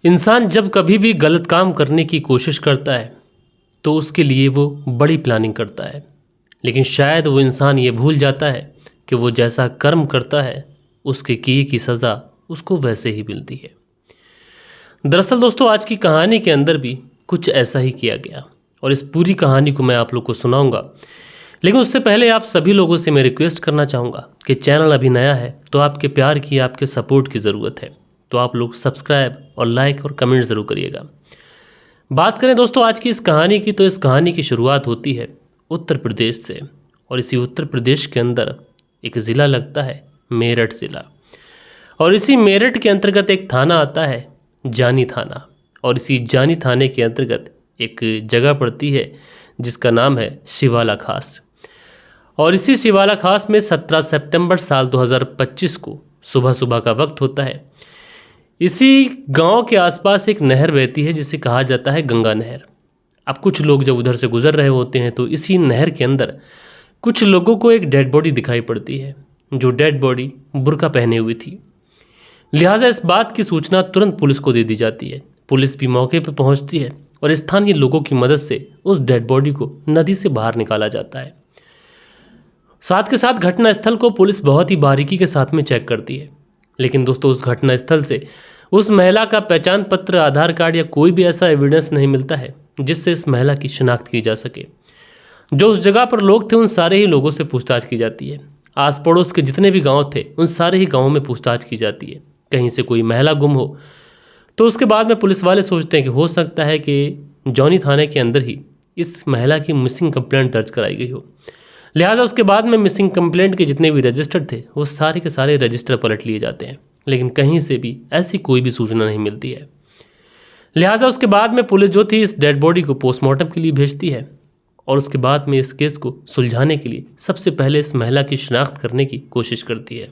इंसान जब कभी भी गलत काम करने की कोशिश करता है तो उसके लिए वो बड़ी प्लानिंग करता है। लेकिन शायद वो इंसान ये भूल जाता है कि वो जैसा कर्म करता है उसके किए की सज़ा उसको वैसे ही मिलती है। दरअसल दोस्तों, आज की कहानी के अंदर भी कुछ ऐसा ही किया गया और इस पूरी कहानी को मैं आप लोग को सुनाऊंगा। लेकिन उससे पहले आप सभी लोगों से मैं रिक्वेस्ट करना चाहूँगा कि चैनल अभी नया है तो आपके प्यार की, आपके सपोर्ट की ज़रूरत है। तो आप लोग सब्सक्राइब और लाइक और कमेंट ज़रूर करिएगा। बात करें दोस्तों आज की इस कहानी की, तो इस कहानी की शुरुआत होती है उत्तर प्रदेश से। और इसी उत्तर प्रदेश के अंदर एक ज़िला लगता है मेरठ ज़िला। और इसी मेरठ के अंतर्गत एक थाना आता है जानी थाना। और इसी जानी थाने के अंतर्गत एक जगह पड़ती है जिसका नाम है शिवाला खास। और इसी शिवाला खास में 17 सितंबर साल 2025 को सुबह सुबह का वक्त होता है। इसी गांव के आसपास एक नहर बहती है जिसे कहा जाता है गंगा नहर। अब कुछ लोग जब उधर से गुजर रहे होते हैं तो इसी नहर के अंदर कुछ लोगों को एक डेड बॉडी दिखाई पड़ती है, जो डेड बॉडी बुर्का पहने हुई थी। लिहाजा इस बात की सूचना तुरंत पुलिस को दे दी जाती है। पुलिस भी मौके पर पहुंचती है और स्थानीय लोगों की मदद से उस डेड बॉडी को नदी से बाहर निकाला जाता है। साथ के साथ घटनास्थल को पुलिस बहुत ही बारीकी के साथ में चेक करती है। लेकिन दोस्तों, उस घटनास्थल से उस महिला का पहचान पत्र, आधार कार्ड या कोई भी ऐसा एविडेंस नहीं मिलता है जिससे इस महिला की शिनाख्त की जा सके। जो उस जगह पर लोग थे उन सारे ही लोगों से पूछताछ की जाती है। आस पड़ोस के जितने भी गांव थे उन सारे ही गांवों में पूछताछ की जाती है। कहीं से कोई महिला गुम हो तो उसके बाद में पुलिस वाले सोचते हैं कि हो सकता है कि जौनी थाने के अंदर ही इस महिला की मिसिंग कंप्लेंट दर्ज कराई गई हो। लिहाजा उसके बाद में मिसिंग कंप्लेंट के जितने भी रजिस्टर थे वो सारे के सारे रजिस्टर पलट लिए जाते हैं। लेकिन कहीं से भी ऐसी कोई भी सूचना नहीं मिलती है। लिहाजा उसके बाद में पुलिस जो थी इस डेड बॉडी को पोस्टमार्टम के लिए भेजती है। और उसके बाद में इस केस को सुलझाने के लिए सबसे पहले इस महिला की शिनाख्त करने की कोशिश करती है।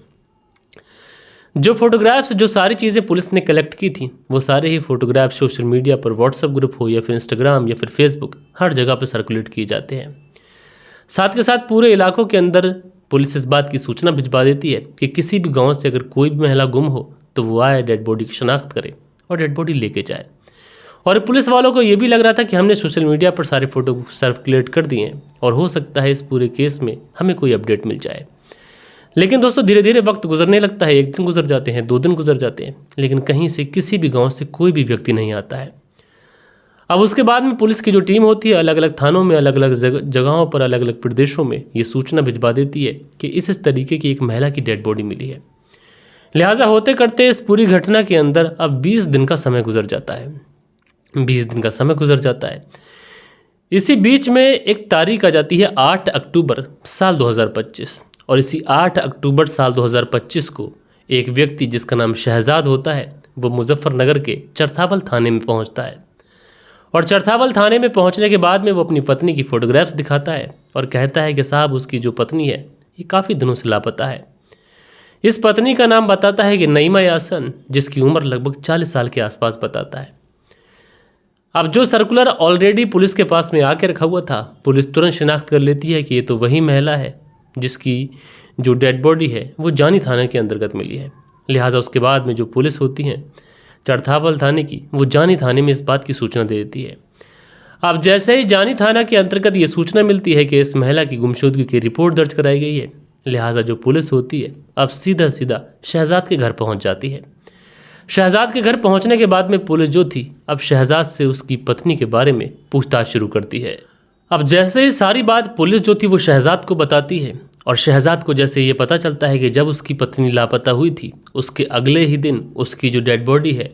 जो फोटोग्राफ्स, जो सारी चीज़ें पुलिस ने कलेक्ट की थी वो सारे ही फोटोग्राफ सोशल मीडिया पर, व्हाट्सएप ग्रुप हो या फिर इंस्टाग्राम या फिर फेसबुक, हर जगह पर सर्कुलेट किए जाते हैं। साथ के साथ पूरे इलाकों के अंदर पुलिस इस बात की सूचना भिजवा देती है कि किसी भी गांव से अगर कोई भी महिला गुम हो तो वो आए, डेड बॉडी की शिनाख्त करे और डेड बॉडी लेके जाए। और पुलिस वालों को ये भी लग रहा था कि हमने सोशल मीडिया पर सारे फोटो सर्कुलेट कर दिए हैं और हो सकता है इस पूरे केस में हमें कोई अपडेट मिल जाए। लेकिन दोस्तों, धीरे धीरे वक्त गुजरने लगता है। 1 दिन गुजर जाते हैं, 2 दिन गुजर जाते हैं, लेकिन कहीं से किसी भी गाँव से कोई भी व्यक्ति नहीं आता है। अब उसके बाद में पुलिस की जो टीम होती है अलग अलग थानों में, अलग अलग जगहों पर, अलग अलग प्रदेशों में ये सूचना भिजवा देती है कि इस तरीके की एक महिला की डेड बॉडी मिली है। लिहाजा होते करते इस पूरी घटना के अंदर अब 20 दिन का समय गुजर जाता है। 20 दिन का समय गुजर जाता है। इसी बीच में एक तारीख आ जाती है 8 अक्टूबर साल 2025। और इसी 8 अक्टूबर साल 2025 को एक व्यक्ति जिसका नाम शहजाद होता है वो मुजफ्फरनगर के चरथावल थाने में पहुंचता है। और चरथावल थाने में पहुंचने के बाद में वो अपनी पत्नी की फ़ोटोग्राफ्स दिखाता है और कहता है कि साहब, उसकी जो पत्नी है ये काफ़ी दिनों से लापता है। इस पत्नी का नाम बताता है कि नईमा यासन, जिसकी उम्र लगभग 40 साल के आसपास बताता है। अब जो सर्कुलर ऑलरेडी पुलिस के पास में आके रखा हुआ था, पुलिस तुरंत शिनाख्त कर लेती है कि ये तो वही महिला है जिसकी जो डेड बॉडी है वो जानी थाने के अंतर्गत मिली है। लिहाजा उसके बाद में जो पुलिस होती हैं चरथावल थाने की, वो जानी थाने में इस बात की सूचना दे देती है। अब जैसे ही जानी थाना के अंतर्गत ये सूचना मिलती है कि इस महिला की गुमशुदगी की रिपोर्ट दर्ज कराई गई है, लिहाजा जो पुलिस होती है अब सीधा सीधा शहजाद के घर पहुंच जाती है। शहजाद के घर पहुंचने के बाद में पुलिस जो थी अब शहजाद से उसकी पत्नी के बारे में पूछताछ शुरू करती है। अब जैसे ही सारी बात पुलिस जो थी वो शहजाद को बताती है और शहजाद को जैसे ये पता चलता है कि जब उसकी पत्नी लापता हुई थी उसके अगले ही दिन उसकी जो डेड बॉडी है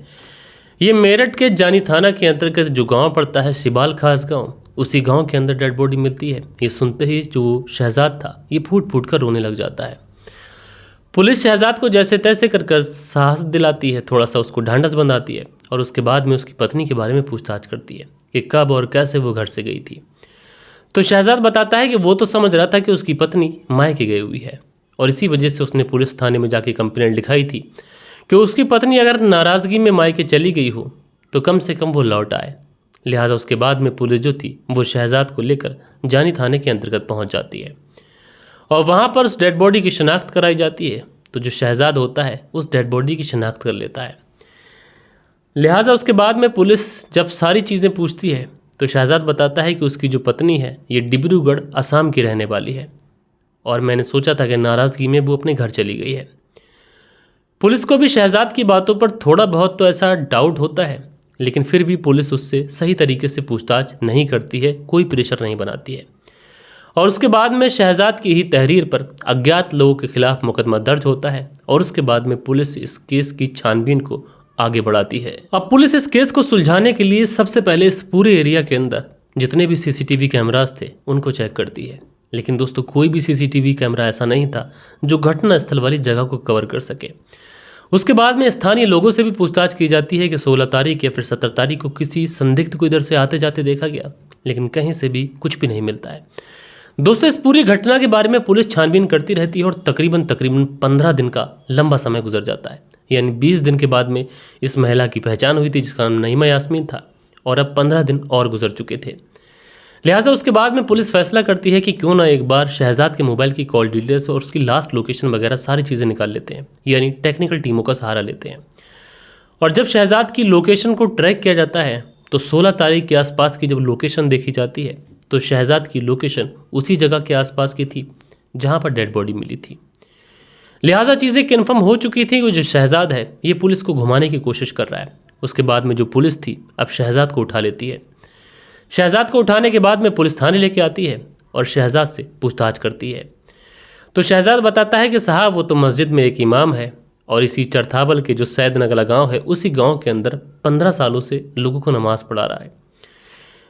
ये मेरठ के जानी थाना के अंतर्गत जो गांव पड़ता है शिवाल खास गांव, उसी गांव के अंदर डेड बॉडी मिलती है। ये सुनते ही जो शहजाद था ये फूट फूट कर रोने लग जाता है। पुलिस शहजाद को जैसे तैसे कर साहस दिलाती है, थोड़ा सा उसको ढांढस बंधाती है और उसके बाद में उसकी पत्नी के बारे में पूछताछ करती है कि कब और कैसे वो घर से गई थी। तो शहजाद बताता है कि वो तो समझ रहा था कि उसकी पत्नी मायके गई हुई है और इसी वजह से उसने पुलिस थाने में जाके कंप्लेंट लिखाई थी कि उसकी पत्नी अगर नाराज़गी में मायके चली गई हो तो कम से कम वो लौट आए। लिहाजा उसके बाद में पुलिस जो थी वो शहजाद को लेकर जानी थाने के अंतर्गत पहुंच जाती है और वहाँ पर उस डेड बॉडी की शिनाख्त कराई जाती है। तो जो शहजाद होता है उस डेड बॉडी की शिनाख्त कर लेता है। लिहाजा उसके बाद में पुलिस जब सारी चीज़ें पूछती है तो शहजाद बताता है कि उसकी जो पत्नी है ये डिब्रूगढ़ असम की रहने वाली है और मैंने सोचा था कि नाराज़गी में वो अपने घर चली गई है। पुलिस को भी शहजाद की बातों पर थोड़ा बहुत तो ऐसा डाउट होता है, लेकिन फिर भी पुलिस उससे सही तरीके से पूछताछ नहीं करती है, कोई प्रेशर नहीं बनाती है। और उसके बाद में शहजाद की ही तहरीर पर अज्ञात लोगों के खिलाफ मुकदमा दर्ज होता है और उसके बाद में पुलिस इस केस की छानबीन को आगे बढ़ाती है। अब पुलिस इस केस को सुलझाने के लिए सबसे पहले इस पूरे एरिया के अंदर जितने भी सीसीटीवी कैमरास थे उनको चेक करती है, लेकिन दोस्तों कोई भी सीसीटीवी कैमरा ऐसा नहीं था जो घटना स्थल वाली जगह को कवर कर सके। उसके बाद में स्थानीय लोगों से भी पूछताछ की जाती है कि 16 तारीख या फिर 17 तारीख को किसी संदिग्ध को इधर से आते जाते देखा गया, लेकिन कहीं से भी कुछ भी नहीं मिलता है। दोस्तों इस पूरी घटना के बारे में पुलिस छानबीन करती रहती है और तकरीबन 15 दिन का लंबा समय गुजर जाता है। यानी 20 दिन के बाद में इस महिला की पहचान हुई थी जिसका नाम नईमा यास्मीन था और अब 15 दिन और गुजर चुके थे। लिहाजा उसके बाद में पुलिस फैसला करती है कि क्यों ना एक बार शहजाद के मोबाइल की कॉल डिटेल्स और उसकी लास्ट लोकेशन वगैरह सारी चीज़ें निकाल लेते हैं, यानी टेक्निकल टीमों का सहारा लेते हैं। और जब शहजाद की लोकेशन को ट्रैक किया जाता है तो 16 तारीख के आसपास की जब लोकेशन देखी जाती है तो शहजाद की लोकेशन उसी जगह के आसपास की थी जहाँ पर डेड बॉडी मिली थी। लिहाजा चीज़ें कन्फर्म हो चुकी थी कि जो शहजाद है ये पुलिस को घुमाने की कोशिश कर रहा है। उसके बाद में जो पुलिस थी अब शहजाद को उठा लेती है। शहजाद को उठाने के बाद में पुलिस थाने लेके आती है और शहजाद से पूछताछ करती है। तो शहजाद बताता है कि साहब वो तो मस्जिद में एक इमाम है और इसी चरथाबल के जो सैद नगला गाँव है उसी गाँव के अंदर 15 सालों से लोगों को नमाज़ पढ़ा रहा है।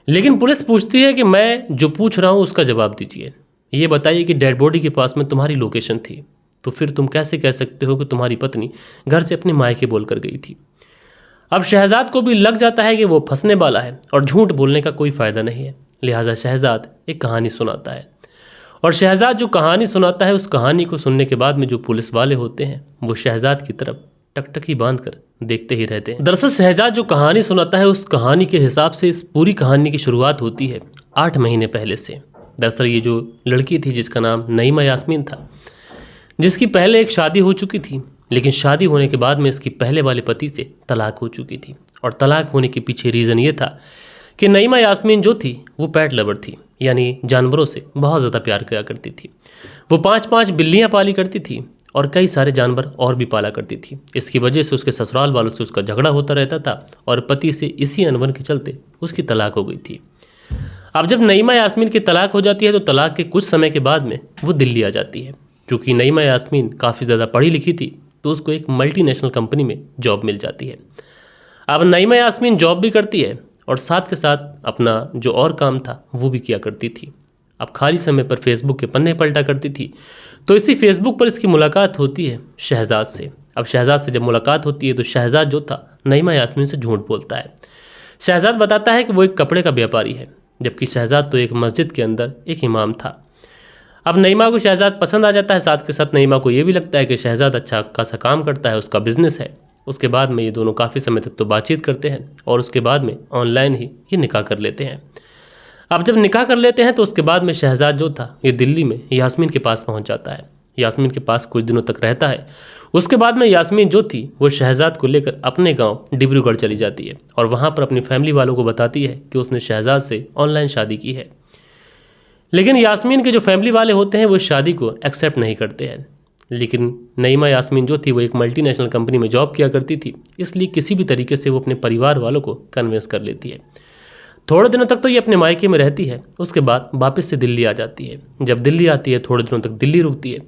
लेकिन पुलिस पूछती है कि मैं जो पूछ रहा हूँ उसका जवाब दीजिए, ये बताइए कि डेड बॉडी के पास में तुम्हारी लोकेशन थी तो फिर तुम कैसे कह सकते हो कि तुम्हारी पत्नी घर से अपने मायके बोल कर गई थी। अब शहजाद को भी लग जाता है कि वो फंसने वाला है और झूठ बोलने का कोई फ़ायदा नहीं है। लिहाजा शहजाद एक कहानी सुनाता है और शहजाद जो कहानी सुनाता है उस कहानी को सुनने के बाद में जो पुलिस वाले होते हैं वो शहजाद की तरफ टकटकी बांध कर देखते ही रहते हैं। दरअसल शहजाद जो कहानी सुनाता है उस कहानी के हिसाब से इस पूरी कहानी की शुरुआत होती है 8 महीने पहले से। दरअसल ये जो लड़की थी जिसका नाम नईमा यास्मीन था, जिसकी पहले एक शादी हो चुकी थी, लेकिन शादी होने के बाद में इसकी पहले वाले पति से तलाक हो चुकी थी। और तलाक होने के पीछे रीज़न ये था कि नईमा यास्मीन जो थी वो पेट लवर थी, यानी जानवरों से बहुत ज़्यादा प्यार किया करती थी। वो 5-5 बिल्लियाँ पाली करती थी और कई सारे जानवर और भी पाला करती थी। इसकी वजह से उसके ससुराल वालों से उसका झगड़ा होता रहता था और पति से इसी अनबन के चलते उसकी तलाक हो गई थी। अब जब नईमा यास्मीन की तलाक हो जाती है तो तलाक के कुछ समय के बाद में वो दिल्ली आ जाती है। क्योंकि नईमा यास्मीन काफ़ी ज़्यादा पढ़ी लिखी थी तो उसको एक मल्टीनेशनल कंपनी में जॉब मिल जाती है। अब नईमा यास्मीन जॉब भी करती है और साथ के साथ अपना जो और काम था वो भी किया करती थी। अब खाली समय पर फेसबुक के पन्ने पलटा करती थी तो इसी फेसबुक पर इसकी मुलाकात होती है शहजाद से। अब शहजाद से जब मुलाकात होती है तो शहजाद जो था नईमा यास्मीन से झूठ बोलता है। शहजाद बताता है कि वो एक कपड़े का व्यापारी है, जबकि शहजाद तो एक मस्जिद के अंदर एक इमाम था। अब नईमा को शहजाद पसंद आ जाता है, साथ के साथ नईमा को ये भी लगता है कि शहजाद अच्छा खासा काम करता है, उसका बिजनेस है। उसके बाद में ये दोनों काफ़ी समय तक तो बातचीत करते हैं और उसके बाद में ऑनलाइन ही ये निकाह कर लेते हैं। अब जब निकाह कर लेते हैं तो उसके बाद में शहजाद जो था ये दिल्ली में यास्मीन के पास पहुंच जाता है। यास्मीन के पास कुछ दिनों तक रहता है। उसके बाद में यास्मीन जो थी वो शहजाद को लेकर अपने गांव डिब्रूगढ़ चली जाती है और वहां पर अपनी फैमिली वालों को बताती है कि उसने शहजाद से ऑनलाइन शादी की है। लेकिन यास्मीन के जो फैमिली वाले होते हैं वो शादी को एक्सेप्ट नहीं करते हैं। लेकिन नईमा यास्मीन जो थी वो एक मल्टीनेशनल कंपनी में जॉब किया करती थी, इसलिए किसी भी तरीके से वो अपने परिवार वालों को कन्विंस कर लेती है। थोड़े दिनों तक तो ये अपने मायके में रहती है, उसके बाद वापस से दिल्ली आ जाती है। जब दिल्ली आती है थोड़े दिनों तक दिल्ली रुकती है।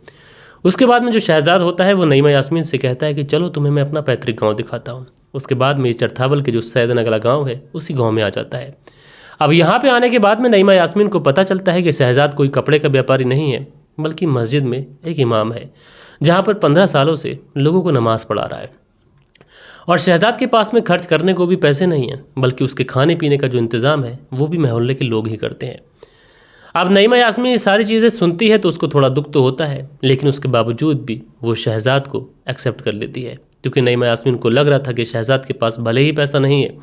उसके बाद में जो शहजाद होता है वो नईमा यास्मीन से कहता है कि चलो तुम्हें मैं अपना पैतृक गाँव दिखाता हूँ। उसके बाद में चरथाबल के जो सैद नगला गाँव है उसी गाँव में आ जाता है। अब यहाँ पे आने के बाद में नईमा यास्मीन को पता चलता है कि शहजाद कोई कपड़े का व्यापारी नहीं है, बल्कि मस्जिद में एक इमाम है, जहाँ पर 15 सालों से लोगों को नमाज़ पढ़ा रहा है। और शहजाद के पास में खर्च करने को भी पैसे नहीं हैं, बल्कि उसके खाने पीने का जो इंतज़ाम है वो भी मोहल्ले के लोग ही करते हैं। अब नईमा यास्मीन ये सारी चीज़ें सुनती है तो उसको थोड़ा दुख तो होता है, लेकिन उसके बावजूद भी वो शहजाद को एक्सेप्ट कर लेती है। क्योंकि नईमा यास्मीन को लग रहा था कि शहजाद के पास भले ही पैसा नहीं है,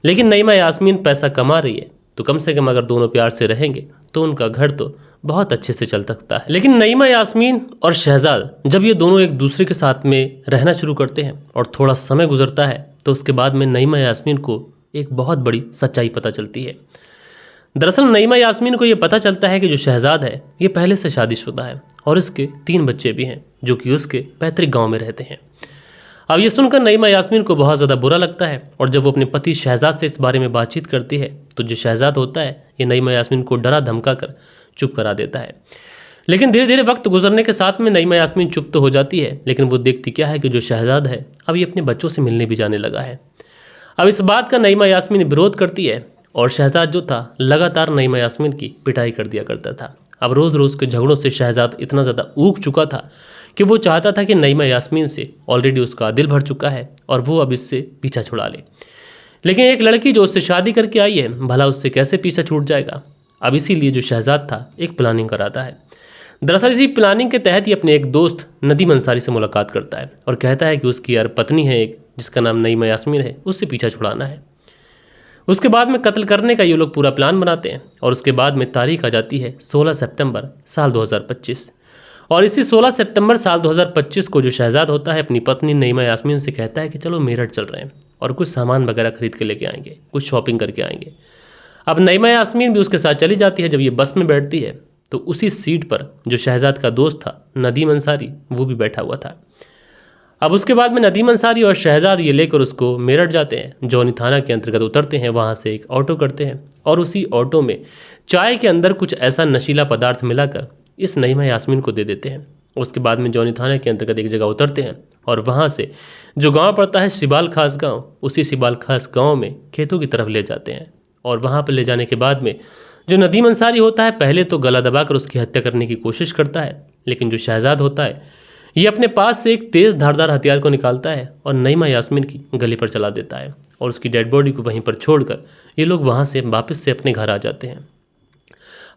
लेकिन नईमा यास्मीन पैसा कमा रही है तो कम से कम अगर दोनों प्यार से रहेंगे तो उनका घर तो बहुत अच्छे से चल सकता है। लेकिन नईमा यास्मीन और शहजाद जब ये दोनों एक दूसरे के साथ में रहना शुरू करते हैं और थोड़ा समय गुजरता है तो उसके बाद में नईमा यास्मीन को एक बहुत बड़ी सच्चाई पता चलती है। दरअसल नईमा यास्मीन को ये पता चलता है कि जो शहजाद है ये पहले से शादीशुदा है और इसके 3 बच्चे भी हैं जो कि उसके पैतृक गांव में रहते हैं। अब ये सुनकर नईमा यास्मीन को बहुत ज़्यादा बुरा लगता है और जब वो अपने पति शहजाद से इस बारे में बातचीत करती है तो जो शहजाद होता है ये नईमा यास्मीन को डरा धमका कर चुप करा देता है। लेकिन धीरे धीरे वक्त गुजरने के साथ में नईमा यास्मीन चुप तो हो जाती है, लेकिन वो देखती क्या है कि जो शहजाद है अब ये अपने बच्चों से मिलने भी जाने लगा है। अब इस बात का नईमा यास्मीन विरोध करती है और शहजाद जो था लगातार नईमा यास्मीन की पिटाई कर दिया करता था। अब रोज़ रोज़ के झगड़ों से शहजाद इतना ज़्यादा ऊब चुका था कि वो चाहता था कि नईमा यास्मीन से ऑलरेडी उसका दिल भर चुका है और वो अब इससे पीछा छुड़ा ले। लेकिन एक लड़की जो उससे शादी करके आई है, भला उससे कैसे पीछा छूट जाएगा। अब इसीलिए जो शहजाद था एक प्लानिंग कराता है। दरअसल इसी प्लानिंग के तहत ही अपने एक दोस्त नदीम अंसारी से मुलाकात करता है और कहता है कि उसकी यार पत्नी है एक जिसका नाम नईमा यास्मीन है, उससे पीछा छुड़ाना है। उसके बाद में कत्ल करने का ये लोग पूरा प्लान बनाते हैं और उसके बाद में तारीख आ जाती है 16 सितंबर साल 2025। और इसी 16 सितंबर साल 2025 को जो शहजाद होता है अपनी पत्नी नईमा यास्मीन से कहता है कि चलो मेरठ चल रहे हैं और कुछ सामान वगैरह खरीद के लेके आएंगे, कुछ शॉपिंग करके आएंगे। अब नईमा यास्मीन भी उसके साथ चली जाती है। जब ये बस में बैठती है तो उसी सीट पर जो शहजाद का दोस्त था नदीम अंसारी वो भी बैठा हुआ था। अब उसके बाद में नदीम अंसारी और शहजाद ये लेकर उसको मेरठ जाते हैं, जौनी थाना के अंतर्गत उतरते हैं, वहाँ से एक ऑटो करते हैं और उसी ऑटो में चाय के अंदर कुछ ऐसा नशीला पदार्थ मिलाकर इस नईमा यास्मीन को दे देते हैं। उसके बाद में जौनी थाना के अंतर्गत एक जगह उतरते हैं और वहाँ से जो गाँव पड़ता है सिबाल खास गाँव, उसी सिबाल खास गाँव में खेतों की तरफ ले जाते हैं। और वहाँ पर ले जाने के बाद में जो नदीम अंसारी होता है पहले तो गला दबाकर उसकी हत्या करने की कोशिश करता है, लेकिन जो शहजाद होता है ये अपने पास से एक तेज़ धारदार हथियार को निकालता है और नईमा यास्मीन की गले पर चला देता है और उसकी डेड बॉडी को वहीं पर छोड़कर ये लोग वहाँ से वापस से अपने घर आ जाते हैं।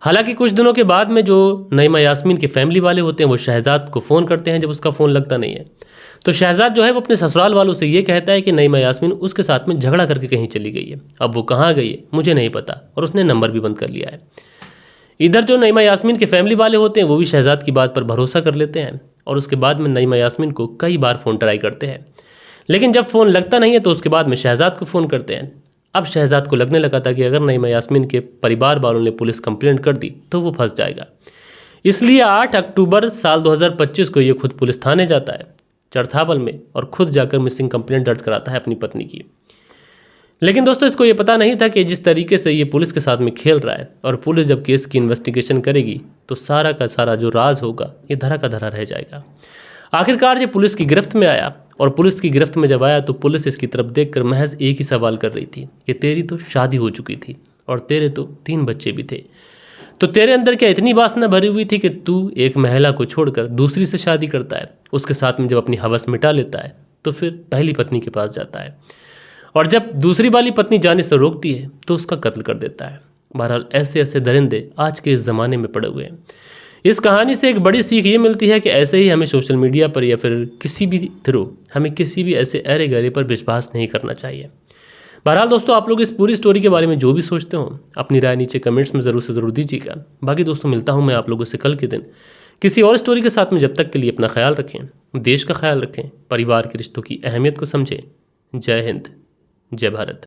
हालांकि कुछ दिनों के बाद में जो नईमा यास्मीन के फैमिली वाले होते हैं वो शहजाद को फ़ोन करते हैं। जब उसका फ़ोन लगता नहीं है तो शहजाद जो है वो अपने ससुराल वालों से ये कहता है कि नईमा यास्मीन उसके साथ में झगड़ा करके कहीं चली गई है। अब वो कहाँ गई है मुझे नहीं पता और उसने नंबर भी बंद कर लिया है। इधर जो नईमा यास्मीन के फैमिली वाले होते हैं वो भी शहजाद की बात पर भरोसा कर लेते हैं और उसके बाद में नईमा यास्मीन को कई बार फ़ोन ट्राई करते हैं, लेकिन जब फ़ोन लगता नहीं है तो उसके बाद में शहजाद को फ़ोन करते हैं। अब शहजाद को लगने लगा था कि अगर नईमा यास्मीन के परिवार वालों ने पुलिस कंप्लेंट कर दी तो वो फंस जाएगा। इसलिए 8 अक्टूबर साल 2025 को ये खुद पुलिस थाने जाता है चरथावल में और खुद जाकर मिसिंग कंप्लेंट दर्ज कराता है अपनी पत्नी की। लेकिन दोस्तों इसको ये पता नहीं था कि जिस तरीके से ये पुलिस के साथ में खेल रहा है और पुलिस जब केस की इन्वेस्टिगेशन करेगी तो सारा का सारा जो राज होगा ये धरा का धरा रह जाएगा। आखिरकार ये पुलिस की गिरफ्त में आया और पुलिस की गिरफ्त में जब आया तो पुलिस इसकी तरफ देखकर महज एक ही सवाल कर रही थी कि तेरी तो शादी हो चुकी थी और तेरे तो 3 बच्चे भी थे, तो तेरे अंदर क्या इतनी वासना भरी हुई थी कि तू एक महिला को छोड़कर दूसरी से शादी करता है, उसके साथ में जब अपनी हवस मिटा लेता है तो फिर पहली पत्नी के पास जाता है और जब दूसरी वाली पत्नी जाने से रोकती है तो उसका कत्ल कर देता है। बहरहाल ऐसे ऐसे दरिंदे आज के इस ज़माने में पड़े हुए हैं। इस कहानी से एक बड़ी सीख ये मिलती है कि ऐसे ही हमें सोशल मीडिया पर या फिर किसी भी थ्रू हमें किसी भी ऐसे अरे गहरे पर विश्वास नहीं करना चाहिए। बहरहाल दोस्तों आप लोग इस पूरी स्टोरी के बारे में जो भी सोचते हो अपनी राय नीचे कमेंट्स में ज़रूर से ज़रूर दीजिएगा। बाकी दोस्तों मिलता हूँ मैं आप लोगों से कल के दिन किसी और स्टोरी के साथ में। जब तक के लिए अपना ख्याल रखें, देश का ख्याल रखें, परिवार के रिश्तों की अहमियत को समझें। जय हिंद, जय भारत।